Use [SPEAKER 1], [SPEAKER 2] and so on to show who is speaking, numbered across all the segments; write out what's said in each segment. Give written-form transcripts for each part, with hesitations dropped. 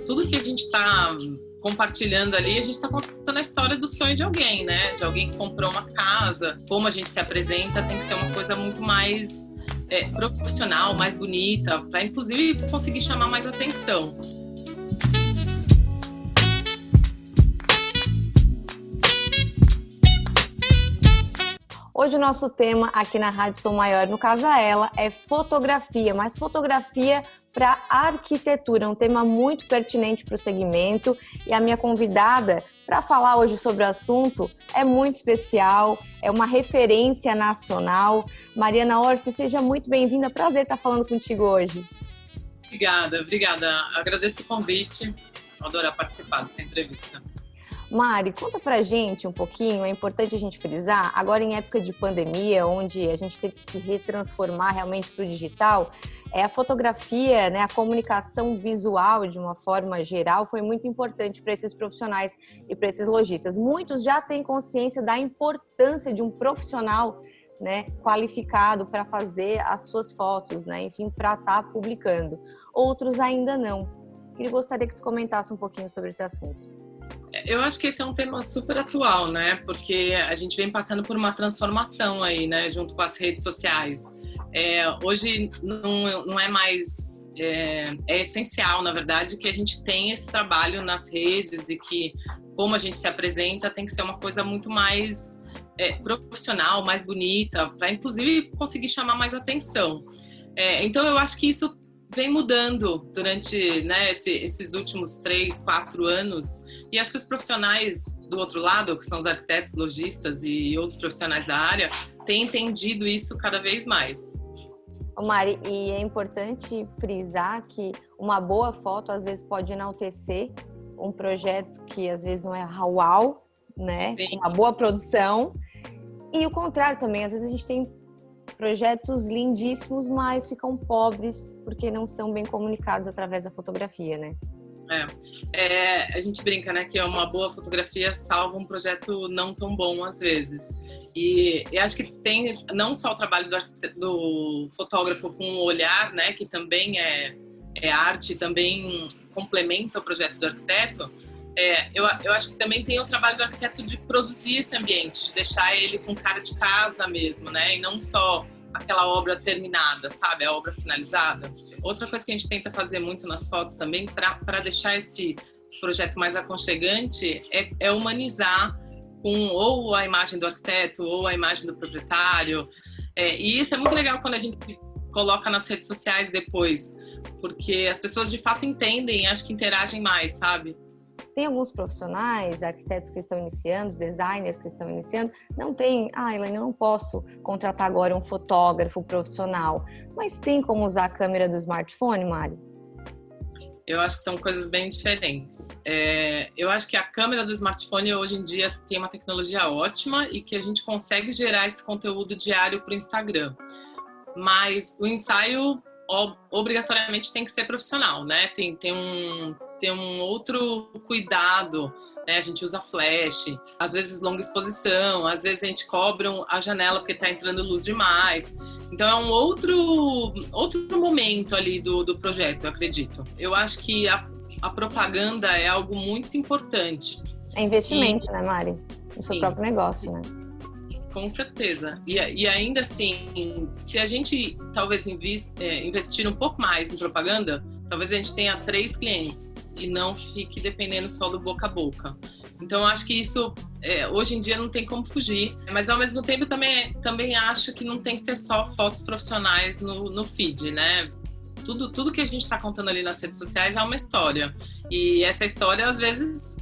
[SPEAKER 1] Tudo que a gente está compartilhando ali, a gente está contando a história do sonho de alguém, né? De alguém que comprou uma casa. Como a gente se apresenta tem que ser uma coisa muito mais profissional, mais bonita, para inclusive conseguir chamar mais atenção.
[SPEAKER 2] Hoje o nosso tema aqui na Rádio Som Maior, no Casa Ela, é fotografia, mas fotografia para arquitetura, um tema muito pertinente para o segmento. E a minha convidada para falar hoje sobre o assunto é muito especial, é uma referência nacional. Mariana Orsi, seja muito bem-vinda, prazer estar falando contigo hoje.
[SPEAKER 1] Obrigada. Agradeço o convite, adoro participar dessa entrevista.
[SPEAKER 2] Mari, conta pra gente um pouquinho, é importante a gente frisar, agora em época de pandemia, onde a gente teve que se retransformar realmente para o digital, a fotografia, né, a comunicação visual de uma forma geral foi muito importante para esses profissionais e para esses lojistas. Muitos já têm consciência da importância de um profissional, né, qualificado para fazer as suas fotos, né, enfim, para estar publicando. Outros ainda não. Eu gostaria que tu comentasse um pouquinho sobre esse assunto.
[SPEAKER 1] Eu acho que esse é um tema super atual, né? Porque a gente vem passando por uma transformação aí, né? Junto com as redes sociais. Hoje não é mais... É essencial, na verdade, que a gente tenha esse trabalho nas redes e que como a gente se apresenta tem que ser uma coisa muito mais profissional, mais bonita, para inclusive conseguir chamar mais atenção. Então eu acho que isso vem mudando durante, né, esses últimos 3, 4 anos, e acho que os profissionais do outro lado, que são os arquitetos, lojistas e outros profissionais da área, têm entendido isso cada vez mais.
[SPEAKER 2] Mari, e é importante frisar que uma boa foto às vezes pode enaltecer um projeto que às vezes não é uau, né?
[SPEAKER 1] Sim.
[SPEAKER 2] Uma boa produção, e o contrário também, às vezes a gente tem projetos lindíssimos, mas ficam pobres porque não são bem comunicados através da fotografia, né?
[SPEAKER 1] A gente brinca, né, que uma boa fotografia salva um projeto não tão bom às vezes. E eu acho que tem não só o trabalho do fotógrafo com o olhar, né, que também é arte, também complementa o projeto do arquiteto. Eu acho que também tem o trabalho do arquiteto de produzir esse ambiente, de deixar ele com cara de casa mesmo, né? E não só aquela obra terminada, sabe? A obra finalizada. Outra coisa que a gente tenta fazer muito nas fotos também, para deixar esse projeto mais aconchegante, é humanizar com ou a imagem do arquiteto ou a imagem do proprietário. E isso é muito legal quando a gente coloca nas redes sociais depois, porque as pessoas de fato entendem e acho que interagem mais, sabe?
[SPEAKER 2] Tem alguns profissionais, arquitetos que estão iniciando, designers que estão iniciando, não tem, Elaine, eu não posso contratar agora um fotógrafo profissional, mas tem como usar a câmera do smartphone, Mari?
[SPEAKER 1] Eu acho que são coisas bem diferentes. Eu acho que a câmera do smartphone hoje em dia tem uma tecnologia ótima e que a gente consegue gerar esse conteúdo diário para o Instagram, mas o ensaio obrigatoriamente tem que ser profissional, né? Tem um outro cuidado, né? A gente usa flash, às vezes longa exposição, às vezes a gente cobre a janela porque está entrando luz demais. Então é um outro momento ali do projeto, eu acredito. Eu acho que a propaganda é algo muito importante.
[SPEAKER 2] É investimento, né, Mari? No seu próprio negócio, né?
[SPEAKER 1] Com certeza. E ainda assim, se a gente talvez investir um pouco mais em propaganda, talvez a gente tenha 3 clientes e não fique dependendo só do boca a boca. Então, eu acho que isso, hoje em dia, não tem como fugir. Mas, ao mesmo tempo, também acho que não tem que ter só fotos profissionais no feed, né? Tudo que a gente está contando ali nas redes sociais é uma história. E essa história, às vezes,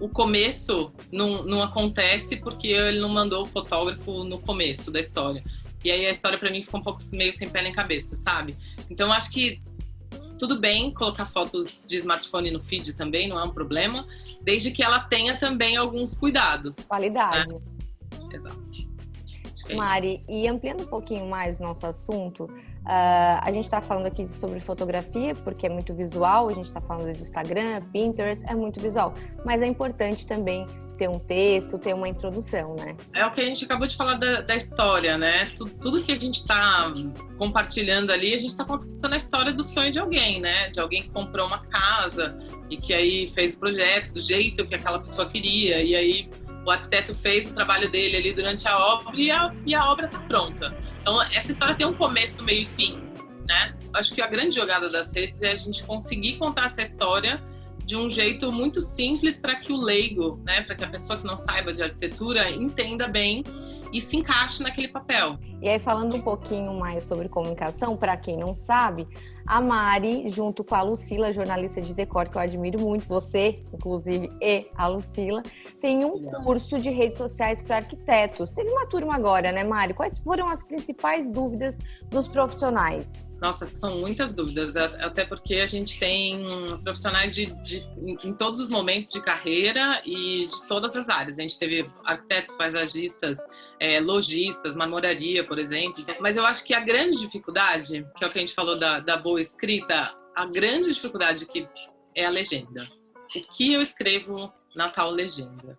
[SPEAKER 1] o começo não acontece porque ele não mandou o fotógrafo no começo da história. E aí a história pra mim fica um pouco meio sem pé nem cabeça, sabe? Então eu acho que tudo bem colocar fotos de smartphone no feed também, não é um problema, desde que ela tenha também alguns cuidados.
[SPEAKER 2] Qualidade.
[SPEAKER 1] Né? Exato.
[SPEAKER 2] Mari, e ampliando um pouquinho mais o nosso assunto, A gente está falando aqui sobre fotografia, porque é muito visual, a gente está falando do Instagram, Pinterest, é muito visual. Mas é importante também ter um texto, ter uma introdução, né?
[SPEAKER 1] É o que a gente acabou de falar da história, né? Tudo que a gente está compartilhando ali, a gente está contando a história do sonho de alguém, né? De alguém que comprou uma casa e que aí fez o projeto do jeito que aquela pessoa queria, e aí o arquiteto fez o trabalho dele ali durante a obra e a obra está pronta. Então, essa história tem um começo, meio e fim, né? Acho que a grande jogada das redes é a gente conseguir contar essa história de um jeito muito simples para que o leigo, né, para que a pessoa que não saiba de arquitetura entenda bem e se encaixe naquele papel.
[SPEAKER 2] E aí, falando um pouquinho mais sobre comunicação, para quem não sabe, a Mari, junto com a Lucila, jornalista de decor, que eu admiro muito, você, inclusive, e a Lucila, tem um curso de redes sociais para arquitetos. Teve uma turma agora, né, Mari? Quais foram as principais dúvidas dos profissionais?
[SPEAKER 1] Nossa, são muitas dúvidas, até porque a gente tem profissionais em todos os momentos de carreira e de todas as áreas. A gente teve arquitetos, paisagistas, lojistas, marmoraria, por exemplo. Mas eu acho que a grande dificuldade, que é o que a gente falou da boa escrita, a grande dificuldade é a legenda. O que eu escrevo na tal legenda?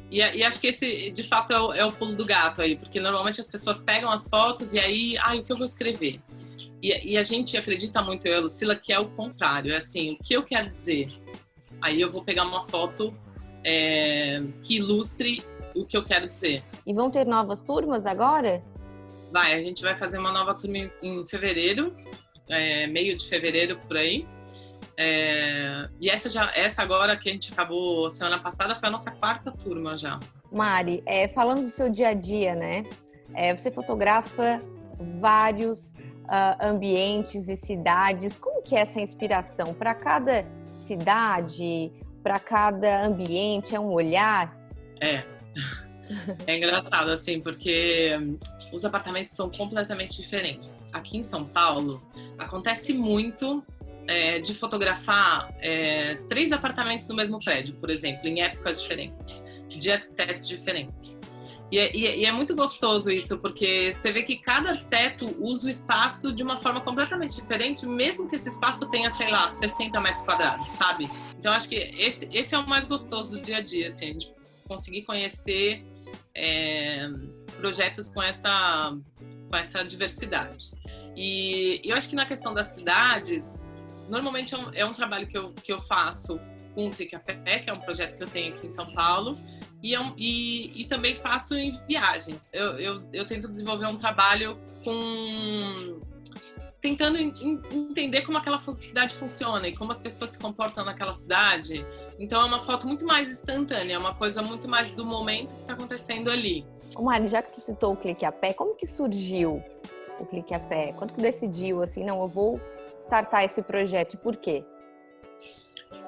[SPEAKER 1] E acho que esse, de fato, é o pulo do gato aí, porque normalmente as pessoas pegam as fotos e aí, o que eu vou escrever? E a gente acredita muito, eu e a Lucila, que é o contrário, é assim, o que eu quero dizer? Aí eu vou pegar uma foto que ilustre o que eu quero dizer.
[SPEAKER 2] E vão ter novas turmas agora?
[SPEAKER 1] A gente vai fazer uma nova turma em fevereiro, meio de fevereiro, por aí. E essa agora que a gente acabou semana passada foi a nossa 4ª turma já.
[SPEAKER 2] Mari, falando do seu dia a dia, né? Você fotografa vários ambientes e cidades. Como que é essa inspiração? Para cada cidade, para cada ambiente, é um olhar?
[SPEAKER 1] É engraçado, assim, porque os apartamentos são completamente diferentes. Aqui em São Paulo, acontece muito de fotografar 3 apartamentos no mesmo prédio, por exemplo, em épocas diferentes, de arquitetos diferentes. E é muito gostoso isso, porque você vê que cada arquiteto usa o espaço de uma forma completamente diferente, mesmo que esse espaço tenha, sei lá, 60 metros quadrados, sabe? Então, acho que esse é o mais gostoso do dia a dia, assim, a gente conseguir conhecer projetos com essa diversidade. E eu acho que na questão das cidades, normalmente é um trabalho que eu faço com o Clique a Pé, que é um projeto que eu tenho aqui em São Paulo, e também faço em viagens. Eu tento desenvolver um trabalho tentando entender como aquela cidade funciona e como as pessoas se comportam naquela cidade. Então é uma foto muito mais instantânea, é uma coisa muito mais do momento que está acontecendo ali.
[SPEAKER 2] Mari, já que tu citou o Clique a Pé, como que surgiu o Clique a Pé? Quando que decidiu, assim, não, eu vou startar esse projeto, e por quê?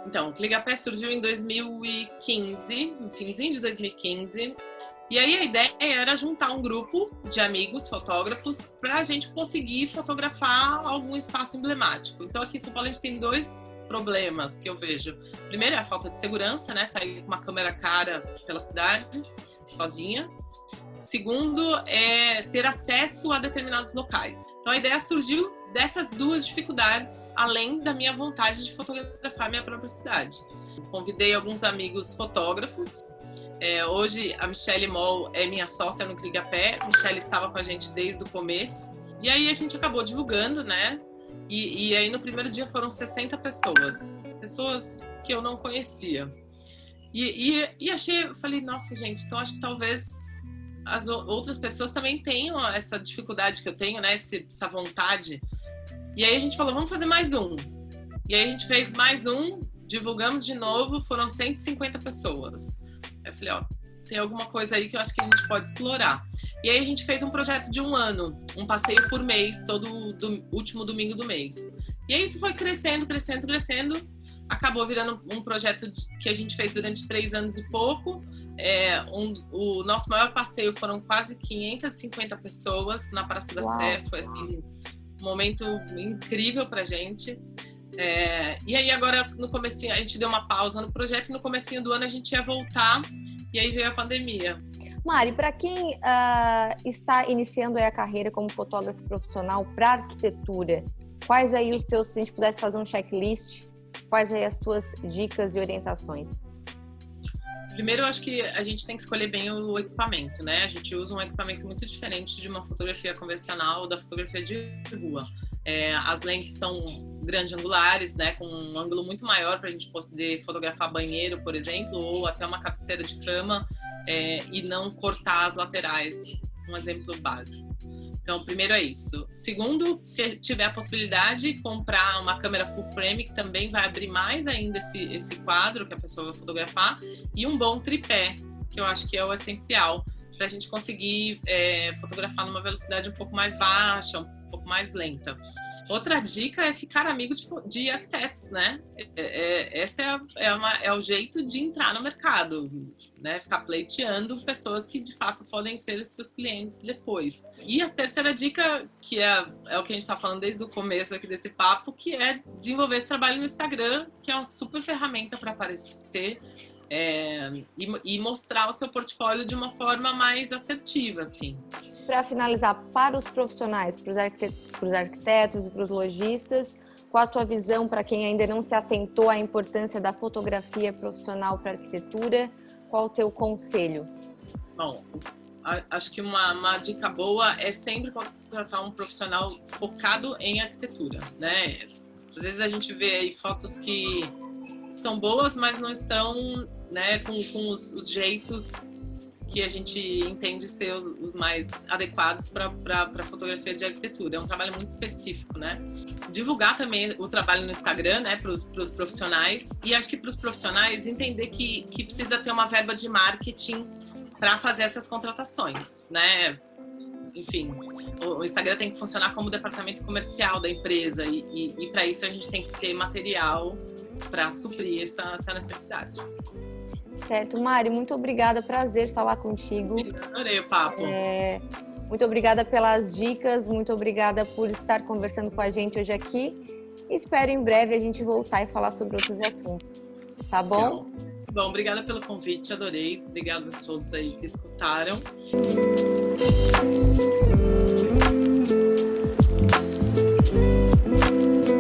[SPEAKER 1] Então, o Clique a Pé surgiu em 2015, no finzinho de 2015, e aí a ideia era juntar um grupo de amigos fotógrafos para a gente conseguir fotografar algum espaço emblemático. Então, aqui em São Paulo a gente tem 2 problemas que eu vejo. Primeiro é a falta de segurança, né? Sair com uma câmera cara pela cidade, sozinha. Segundo é ter acesso a determinados locais. Então, a ideia surgiu dessas 2 dificuldades, além da minha vontade de fotografar minha própria cidade. Convidei alguns amigos fotógrafos. Hoje a Michelle Moll é minha sócia no Clique a Pé. A Michelle estava com a gente desde o começo. E aí a gente acabou divulgando, né? E aí no primeiro dia foram 60 pessoas que eu não conhecia. E falei, nossa gente, então acho que talvez as outras pessoas também tenham essa dificuldade que eu tenho, né? Essa vontade. E aí a gente falou, vamos fazer mais um. E aí a gente fez mais um, divulgamos de novo, foram 150 pessoas. Eu falei, tem alguma coisa aí que eu acho que a gente pode explorar. E aí a gente fez um projeto de 1 ano, um passeio por mês, todo último domingo do mês. E aí isso foi crescendo, acabou virando um projeto que a gente fez durante 3 anos e pouco. O nosso maior passeio foram quase 550 pessoas na Praça da Sé, foi assim, um momento incrível pra gente. E aí agora no comecinho a gente deu uma pausa no projeto e no comecinho do ano a gente ia voltar e aí veio a pandemia.
[SPEAKER 2] Mari, para quem está iniciando aí a carreira como fotógrafo profissional para arquitetura, quais aí os teus, se a gente pudesse fazer um checklist, quais aí as tuas dicas e orientações?
[SPEAKER 1] Primeiro, eu acho que a gente tem que escolher bem o equipamento, né? A gente usa um equipamento muito diferente de uma fotografia convencional ou da fotografia de rua. As lentes são grandes angulares, né? Com um ângulo muito maior para a gente poder fotografar banheiro, por exemplo, ou até uma cabeceira de cama, e não cortar as laterais. Um exemplo básico. Então, primeiro é isso. Segundo, se tiver a possibilidade, comprar uma câmera full frame, que também vai abrir mais ainda esse quadro que a pessoa vai fotografar, e um bom tripé, que eu acho que é o essencial, para a gente conseguir fotografar numa velocidade um pouco mais baixa, um pouco mais lenta. Outra dica é ficar amigo de arquitetos, né? Esse é o jeito de entrar no mercado, né? Ficar pleiteando pessoas que de fato podem ser seus clientes depois. E a terceira dica, que é o que a gente está falando desde o começo aqui desse papo, que é desenvolver esse trabalho no Instagram, que é uma super ferramenta para aparecer e mostrar o seu portfólio de uma forma mais assertiva, assim.
[SPEAKER 2] Para finalizar, para os profissionais, para os arquitetos e para os lojistas, qual a tua visão para quem ainda não se atentou à importância da fotografia profissional para a arquitetura? Qual o teu conselho?
[SPEAKER 1] Bom, acho que uma dica boa é sempre contratar um profissional focado em arquitetura, né? Às vezes a gente vê aí fotos que estão boas, mas não estão, né, com os jeitos que a gente entende ser os mais adequados para fotografia de arquitetura. É um trabalho muito específico, né? Divulgar também o trabalho no Instagram, né, para os profissionais. E acho que para os profissionais entender que precisa ter uma verba de marketing para fazer essas contratações, né? Enfim, o Instagram tem que funcionar como departamento comercial da empresa e para isso a gente tem que ter material para suprir essa necessidade.
[SPEAKER 2] Certo, Mari, muito obrigada, prazer falar contigo.
[SPEAKER 1] Adorei o papo.
[SPEAKER 2] Muito obrigada pelas dicas, muito obrigada por estar conversando com a gente hoje aqui. Espero em breve a gente voltar e falar sobre outros assuntos, tá bom?
[SPEAKER 1] Bom, obrigada pelo convite, adorei. Obrigada a todos aí que escutaram.